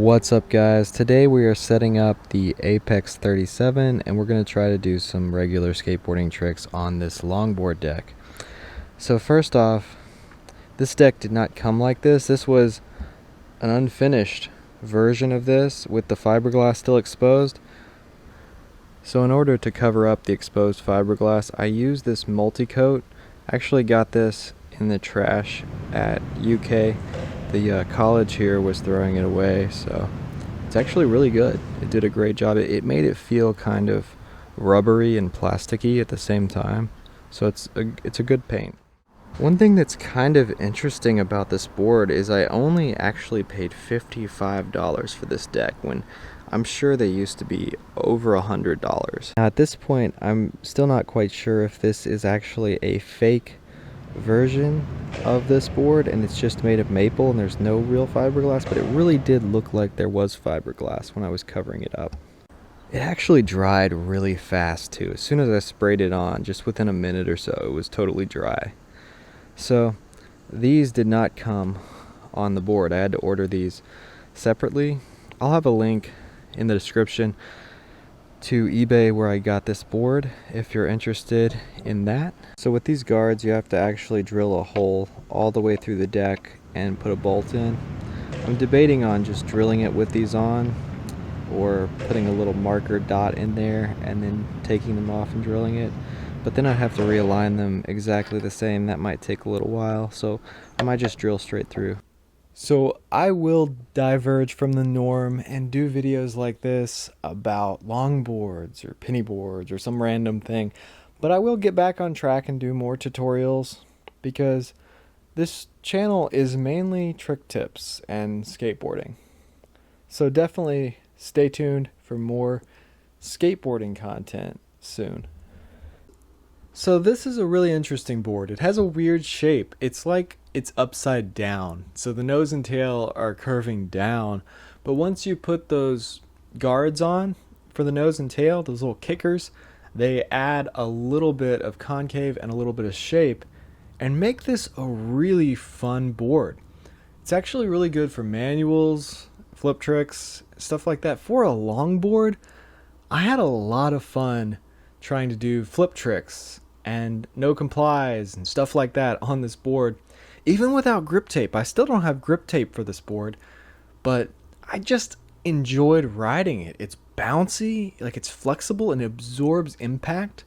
What's up, guys? Today we are setting up the Apex 37 and we're going to try to do some regular skateboarding tricks on this longboard deck. So first off, this deck did not come like this. This was an unfinished version of this with the fiberglass still exposed. So in order to cover up the exposed fiberglass, I used this multi-coat. I actually got this in the trash at UK. The college here was throwing it away, so it's actually really good. It did a great job. It made it feel kind of rubbery and plasticky at the same time, so it's a good paint. One thing that's kind of interesting about this board is I only actually paid $55 for this deck when I'm sure they used to be over $100. Now at this point, I'm still not quite sure if this is actually a fake version of this board and it's just made of maple and there's no real fiberglass, but it really did look like there was fiberglass when I was covering it up. It actually dried really fast too. As soon as I sprayed it on, just within a minute or so, it was totally dry. So these did not come on the board. I had to order these separately. I'll have a link in the description to eBay where I got this board if you're interested in that. So with these guards, you have to actually drill a hole all the way through the deck and put a bolt in. I'm debating on just drilling it with these on or putting a little marker dot in there and then taking them off and drilling it, but then I'd have to realign them exactly the same. That might take a little while, so I might just drill straight through. So I will diverge from the norm and do videos like this about longboards or penny boards or some random thing, but I will get back on track and do more tutorials because this channel is mainly trick tips and skateboarding. So definitely stay tuned for more skateboarding content soon. So this is a really interesting board. It has a weird shape. It's like it's upside down. So the nose and tail are curving down. But once you put those guards on for the nose and tail, those little kickers, they add a little bit of concave and a little bit of shape and make this a really fun board. It's actually really good for manuals, flip tricks, stuff like that. For a longboard, I had a lot of fun trying to do flip tricks and no complies and stuff like that on this board, even without grip tape. I still don't have grip tape for this board, but I just enjoyed riding it. It's bouncy, like it's flexible and it absorbs impact.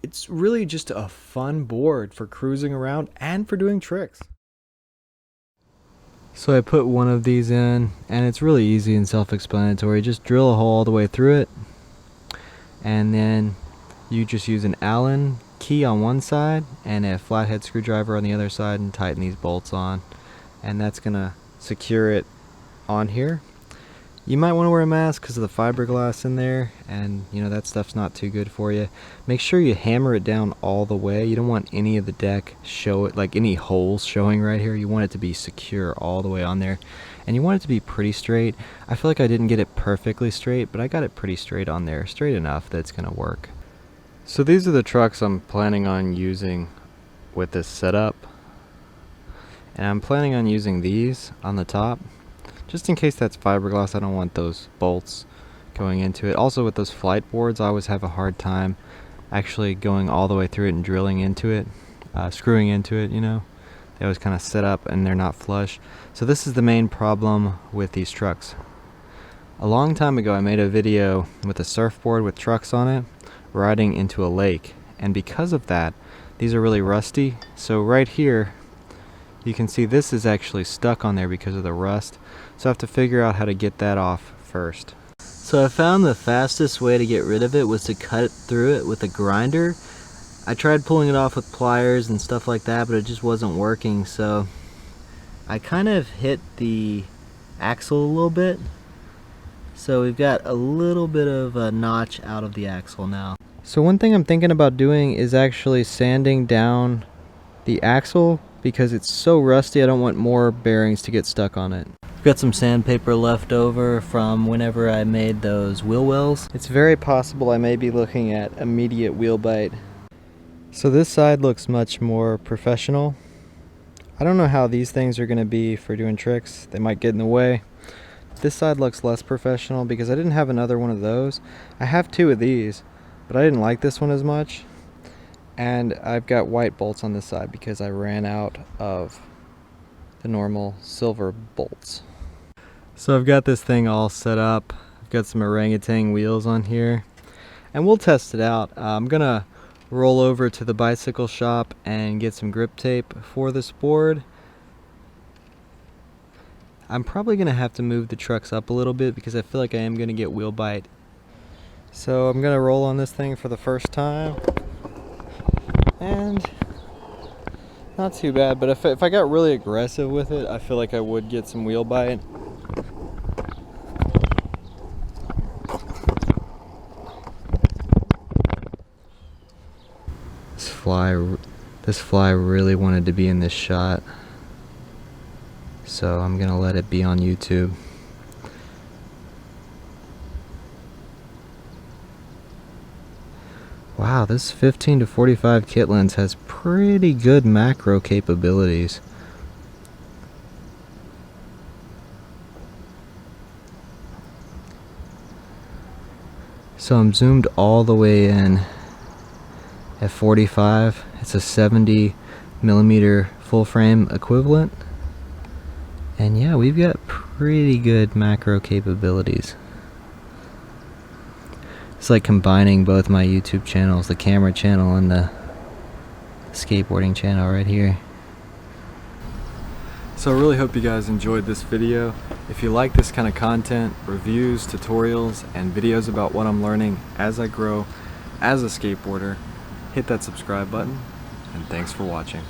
It's really just a fun board for cruising around and for doing tricks. So I put one of these in and it's really easy and self-explanatory. Just drill a hole all the way through it and then you just use an Allen key on one side and a flathead screwdriver on the other side and tighten these bolts on, and that's gonna secure it on here. You might want to wear a mask because of the fiberglass in there, and you know that stuff's not too good for you. Make sure you hammer it down all the way. You don't want any of the deck like any holes showing right here. You want it to be secure all the way on there, and you want it to be pretty straight. I feel like I didn't get it perfectly straight, but I got it pretty straight on there, straight enough that it's gonna work. So these are the trucks I'm planning on using with this setup, and I'm planning on using these on the top just in case that's fiberglass. I don't want those bolts going into it. Also with those flight boards, I always have a hard time actually going all the way through it and drilling into it, screwing into it, you know. They always kind of sit up and they're not flush. So this is the main problem with these trucks. A long time ago I made a video with a surfboard with trucks on it riding into a lake, and because of that these are really rusty. So right here you can see this is actually stuck on there because of the rust, so I have to figure out how to get that off first. So I found the fastest way to get rid of it was to cut through it with a grinder. I tried pulling it off with pliers and stuff like that, but it just wasn't working, so I kind of hit the axle a little bit. So we've got a little bit of a notch out of the axle now. So one thing I'm thinking about doing is actually sanding down the axle because it's so rusty. I don't want more bearings to get stuck on it. I've got some sandpaper left over from whenever I made those wheel wells. It's very possible I may be looking at immediate wheel bite. So this side looks much more professional. I don't know how these things are going to be for doing tricks. They might get in the way. This side looks less professional because I didn't have another one of those. I have two of these, but I didn't like this one as much. And I've got white bolts on this side because I ran out of the normal silver bolts. So I've got this thing all set up. I've got some orangutan wheels on here, and we'll test it out. I'm gonna roll over to the bicycle shop and get some grip tape for this board. I'm probably gonna have to move the trucks up a little bit because I feel like I am gonna get wheel bite. So I'm gonna roll on this thing for the first time, and not too bad, but if I got really aggressive with it, I feel like I would get some wheel bite. This fly really wanted to be in this shot, so I'm gonna let it be on YouTube. Wow, this 15 to 45 kit lens has pretty good macro capabilities. So I'm zoomed all the way in at 45. It's a 70 millimeter full frame equivalent. And yeah, we've got pretty good macro capabilities. It's like combining both my YouTube channels, the camera channel and the skateboarding channel right here. So I really hope you guys enjoyed this video. If you like this kind of content, reviews, tutorials, and videos about what I'm learning as I grow as a skateboarder, hit that subscribe button, and thanks for watching.